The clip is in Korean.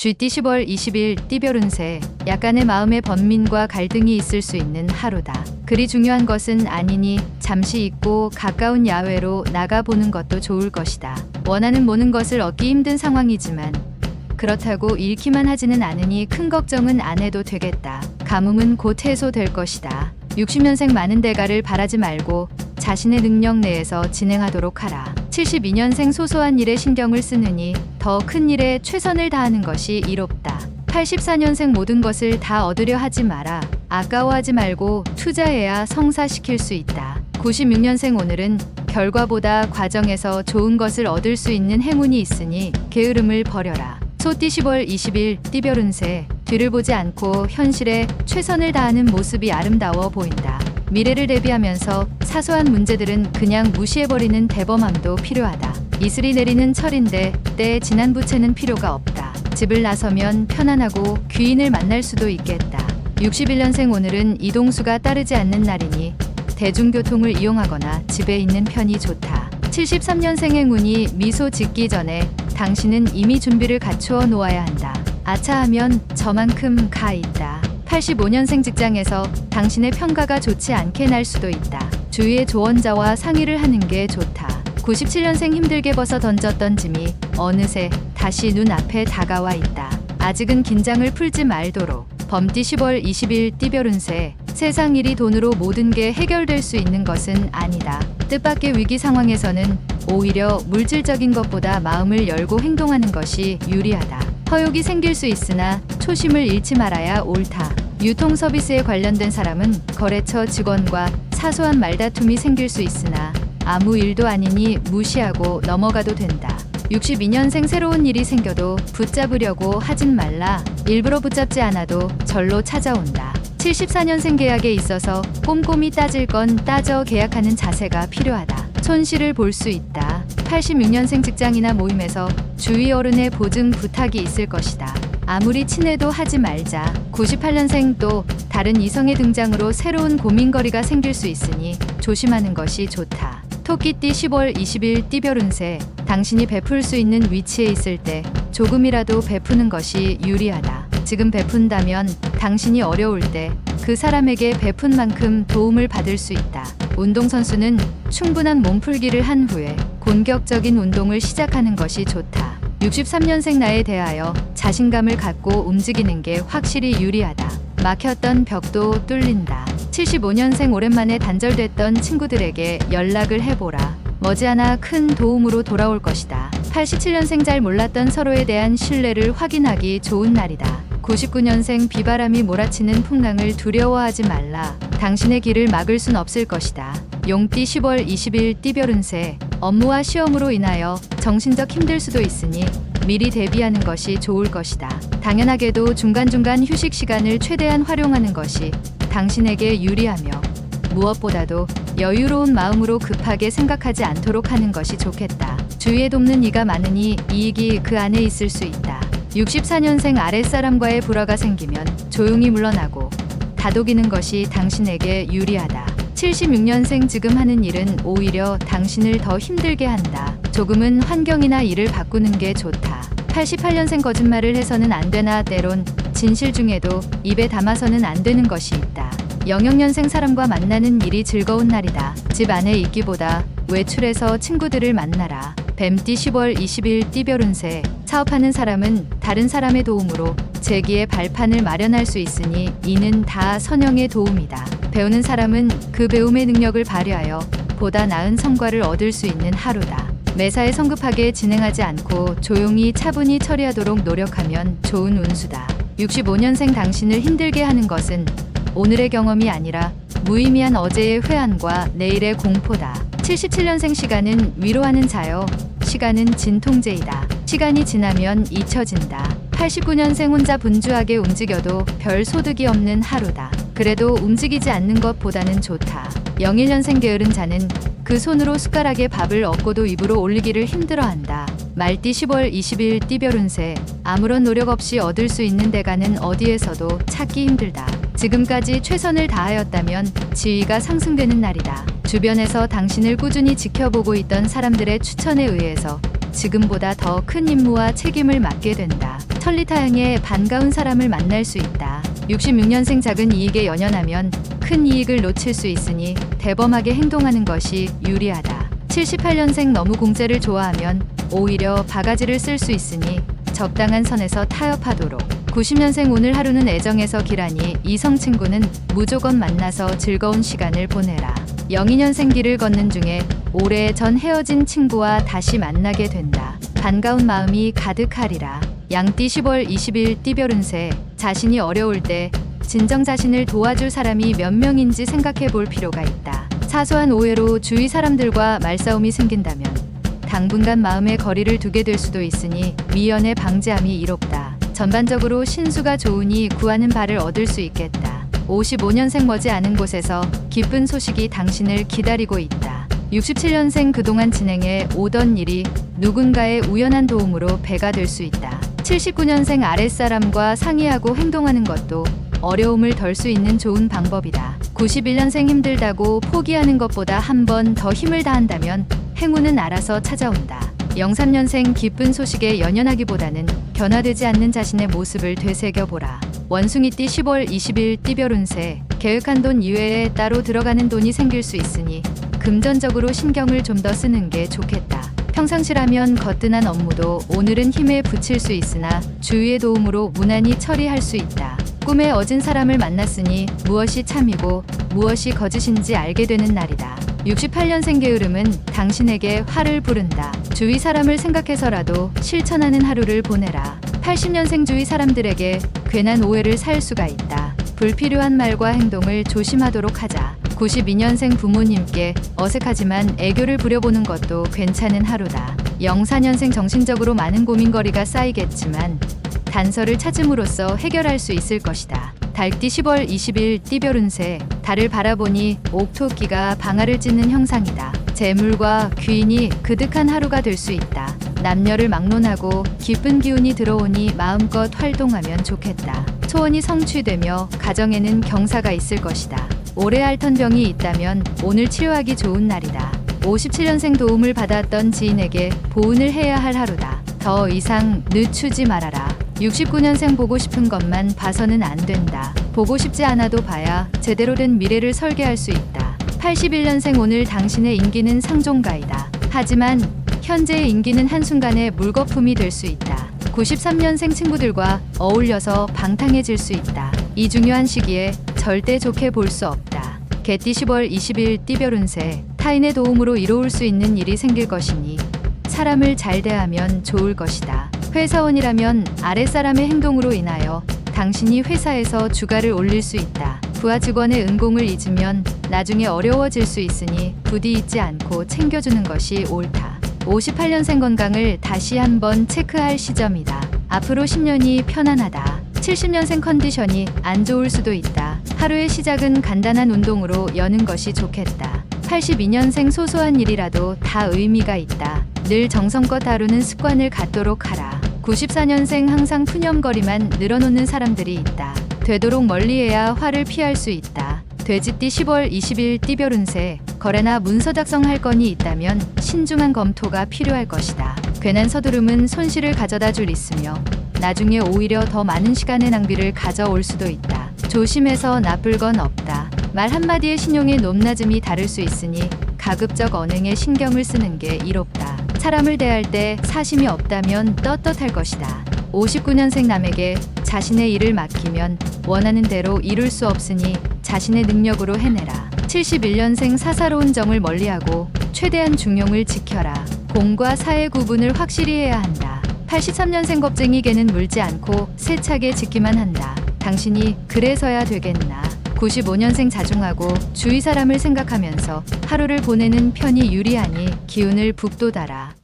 쥐띠 10월 20일 띠별 운세. 약간의 마음의 번민과 갈등이 있을 수 있는 하루다. 그리 중요한 것은 아니니 잠시 잊고 가까운 야외로 나가보는 것도 좋을 것이다. 원하는 모든 것을 얻기 힘든 상황이지만 그렇다고 잃기만 하지는 않으니 큰 걱정은 안 해도 되겠다. 가뭄은 곧 해소될 것이다. 60년생 많은 대가를 바라지 말고 자신의 능력 내에서 진행하도록 하라. 72년생 소소한 일에 신경을 쓰느니 더 큰 일에 최선을 다하는 것이 이롭다. 84년생 모든 것을 다 얻으려 하지 마라. 아까워하지 말고 투자해야 성사시킬 수 있다. 96년생 오늘은 결과보다 과정에서 좋은 것을 얻을 수 있는 행운이 있으니 게으름을 버려라. 소띠 10월 20일 띠별 운세. 뒤를 보지 않고 현실에 최선을 다하는 모습이 아름다워 보인다. 미래를 대비하면서 사소한 문제들은 그냥 무시해버리는 대범함도 필요하다. 이슬이 내리는 철인데 때에 진한 부채는 필요가 없다. 집을 나서면 편안하고 귀인을 만날 수도 있겠다. 61년생 오늘은 이동수가 따르지 않는 날이니 대중교통을 이용하거나 집에 있는 편이 좋다. 73년생 행운이 미소 짓기 전에 당신은 이미 준비를 갖추어 놓아야 한다. 아차하면 저만큼 가 있다. 85년생 직장에서 당신의 평가가 좋지 않게 날 수도 있다. 주위의 조언자와 상의를 하는 게 좋다. 97년생 힘들게 벗어 던졌던 짐이 어느새 다시 눈앞에 다가와 있다. 아직은 긴장을 풀지 말도록. 범띠 10월 20일 띠별 운세. 세상 일이 돈으로 모든 게 해결될 수 있는 것은 아니다. 뜻밖의 위기 상황에서는 오히려 물질적인 것보다 마음을 열고 행동하는 것이 유리하다. 허욕이 생길 수 있으나 초심을 잃지 말아야 옳다. 유통 서비스에 관련된 사람은 거래처 직원과 사소한 말다툼이 생길 수 있으나 아무 일도 아니니 무시하고 넘어가도 된다. 62년생 새로운 일이 생겨도 붙잡으려고 하진 말라. 일부러 붙잡지 않아도 절로 찾아온다. 74년생 계약에 있어서 꼼꼼히 따질 건 따져 계약하는 자세가 필요하다. 손실을 볼 수 있다. 86년생 직장이나 모임에서 주위 어른의 보증 부탁이 있을 것이다. 아무리 친해도 하지 말자. 98년생 또 다른 이성의 등장으로 새로운 고민거리가 생길 수 있으니 조심하는 것이 좋다. 토끼띠 10월 20일 띠별 운세. 당신이 베풀 수 있는 위치에 있을 때 조금이라도 베푸는 것이 유리하다. 지금 베푼다면 당신이 어려울 때 그 사람에게 베푼 만큼 도움을 받을 수 있다. 운동선수는 충분한 몸풀기를 한 후에 본격적인 운동을 시작하는 것이 좋다. 63년생 나에 대하여 자신감을 갖고 움직이는 게 확실히 유리하다. 막혔던 벽도 뚫린다. 75년생 오랜만에 단절됐던 친구들에게 연락을 해보라. 머지않아 큰 도움으로 돌아올 것이다. 87년생 잘 몰랐던 서로에 대한 신뢰를 확인하기 좋은 날이다. 99년생 비바람이 몰아치는 풍랑을 두려워하지 말라. 당신의 길을 막을 순 없을 것이다. 용띠 10월 20일 띠별 운세. 업무와 시험으로 인하여 정신적 힘들 수도 있으니 미리 대비하는 것이 좋을 것이다. 당연하게도 중간중간 휴식 시간을 최대한 활용하는 것이 당신에게 유리하며 무엇보다도 여유로운 마음으로 급하게 생각하지 않도록 하는 것이 좋겠다. 주위에 돕는 이가 많으니 이익이 그 안에 있을 수 있다. 64년생 아랫사람과의 불화가 생기면 조용히 물러나고 다독이는 것이 당신에게 유리하다. 76년생 지금 하는 일은 오히려 당신을 더 힘들게 한다. 조금은 환경이나 일을 바꾸는 게 좋다. 88년생 거짓말을 해서는 안 되나 때론 진실 중에도 입에 담아서는 안 되는 것이 있다. 00년생 사람과 만나는 일이 즐거운 날이다. 집 안에 있기보다 외출해서 친구들을 만나라. 뱀띠 10월 20일 띠별 운세. 사업하는 사람은 다른 사람의 도움으로 재기의 발판을 마련할 수 있으니 이는 다 선영의 도움이다. 배우는 사람은 그 배움의 능력을 발휘하여 보다 나은 성과를 얻을 수 있는 하루다. 매사에 성급하게 진행하지 않고 조용히 차분히 처리하도록 노력하면 좋은 운수다. 65년생 당신을 힘들게 하는 것은 오늘의 경험이 아니라 무의미한 어제의 회한과 내일의 공포다. 77년생 시간은 위로하는 자요. 시간은 진통제이다. 시간이 지나면 잊혀진다. 89년생 혼자 분주하게 움직여도 별 소득이 없는 하루다. 그래도 움직이지 않는 것보다는 좋다. 01년생 게으른 자는 그 손으로 숟가락에 밥을 얻고도 입으로 올리기를 힘들어한다. 말띠 10월 20일 띠별 운세. 아무런 노력 없이 얻을 수 있는 대가는 어디에서도 찾기 힘들다. 지금까지 최선을 다하였다면 지위가 상승되는 날이다. 주변에서 당신을 꾸준히 지켜보고 있던 사람들의 추천에 의해서 지금보다 더 큰 임무와 책임을 맡게 된다. 천리타향에 반가운 사람을 만날 수 있다. 66년생 작은 이익에 연연하면 큰 이익을 놓칠 수 있으니 대범하게 행동하는 것이 유리하다. 78년생 너무 공짜를 좋아하면 오히려 바가지를 쓸 수 있으니 적당한 선에서 타협하도록. 90년생 오늘 하루는 애정에서 길하니 이성 친구는 무조건 만나서 즐거운 시간을 보내라. 02년생 길을 걷는 중에 오래 전 헤어진 친구와 다시 만나게 된다. 반가운 마음이 가득하리라. 양띠 10월 20일 띠별 운세. 자신이 어려울 때 진정 자신을 도와줄 사람이 몇 명인지 생각해 볼 필요가 있다. 사소한 오해로 주위 사람들과 말싸움이 생긴다면 당분간 마음의 거리를 두게 될 수도 있으니 미연에 방지함이 이롭다. 전반적으로 신수가 좋으니 구하는 바를 얻을 수 있겠다. 55년생 머지 않은 곳에서 기쁜 소식이 당신을 기다리고 있다. 67년생 그동안 진행해 오던 일이 누군가의 우연한 도움으로 배가 될 수 있다. 79년생 아랫사람과 상의하고 행동하는 것도 어려움을 덜 수 있는 좋은 방법이다. 91년생 힘들다고 포기하는 것보다 한 번 더 힘을 다한다면 행운은 알아서 찾아온다. 03년생 기쁜 소식에 연연하기보다는 변화되지 않는 자신의 모습을 되새겨보라. 원숭이띠 10월 20일 띠별 운세. 계획한 돈 이외에 따로 들어가는 돈이 생길 수 있으니 금전적으로 신경을 좀 더 쓰는 게 좋겠다. 평상시라면 거뜬한 업무도 오늘은 힘에 부칠 수 있으나 주위의 도움으로 무난히 처리할 수 있다. 꿈에 어진 사람을 만났으니 무엇이 참이고 무엇이 거짓인지 알게 되는 날이다. 68년생 게으름은 당신에게 화를 부른다. 주위 사람을 생각해서라도 실천하는 하루를 보내라. 80년생 주위 사람들에게 괜한 오해를 살 수가 있다. 불필요한 말과 행동을 조심하도록 하자. 92년생 부모님께 어색하지만 애교를 부려보는 것도 괜찮은 하루다. 04년생 정신적으로 많은 고민거리가 쌓이겠지만 단서를 찾음으로써 해결할 수 있을 것이다. 달띠 10월 20일 띠별 운세. 달을 바라보니 옥토끼가 방아를 찢는 형상이다. 재물과 귀인이 그득한 하루가 될 수 있다. 남녀를 막론하고 기쁜 기운이 들어오니 마음껏 활동하면 좋겠다. 소원이 성취되며 가정에는 경사가 있을 것이다. 오래 앓던 병이 있다면 오늘 치료하기 좋은 날이다. 57년생 도움을 받았던 지인에게 보은을 해야 할 하루다. 더 이상 늦추지 말아라. 69년생 보고 싶은 것만 봐서는 안 된다. 보고 싶지 않아도 봐야 제대로 된 미래를 설계할 수 있다. 81년생 오늘 당신의 인기는 상종가이다. 하지만 현재의 인기는 한순간에 물거품이 될 수 있다. 93년생 친구들과 어울려서 방탕해질 수 있다. 이 중요한 시기에 절대 좋게 볼 수 없다. 개띠 10월 20일 띠별 운세. 타인의 도움으로 이로울 수 있는 일이 생길 것이니 사람을 잘 대하면 좋을 것이다. 회사원이라면 아랫사람의 행동으로 인하여 당신이 회사에서 주가를 올릴 수 있다. 부하 직원의 은공을 잊으면 나중에 어려워질 수 있으니 부디 잊지 않고 챙겨주는 것이 옳다. 58년생 건강을 다시 한번 체크할 시점이다. 앞으로 10년이 편안하다. 70년생 컨디션이 안 좋을 수도 있다. 하루의 시작은 간단한 운동으로 여는 것이 좋겠다. 82년생 소소한 일이라도 다 의미가 있다. 늘 정성껏 다루는 습관을 갖도록 하라. 94년생 항상 푸념거리만 늘어놓는 사람들이 있다. 되도록 멀리해야 화를 피할 수 있다. 돼지띠 10월 20일 띠별 운세. 거래나 문서 작성할 건이 있다면 신중한 검토가 필요할 것이다. 괜한 서두름은 손실을 가져다 줄 있으며 나중에 오히려 더 많은 시간의 낭비를 가져올 수도 있다. 조심해서 나쁠 건 없다. 말 한마디의 신용의 높낮음이 다를 수 있으니 가급적 언행에 신경을 쓰는 게 이롭다. 사람을 대할 때 사심이 없다면 떳떳할 것이다. 59년생 남에게 자신의 일을 맡기면 원하는 대로 이룰 수 없으니 자신의 능력으로 해내라. 71년생 사사로운 정을 멀리하고 최대한 중용을 지켜라. 공과 사의 구분을 확실히 해야 한다. 83년생 겁쟁이 개는 물지 않고 세차게 짓기만 한다. 당신이 그래서야 되겠나. 95년생 자중하고 주위 사람을 생각하면서 하루를 보내는 편이 유리하니 기운을 북돋아라.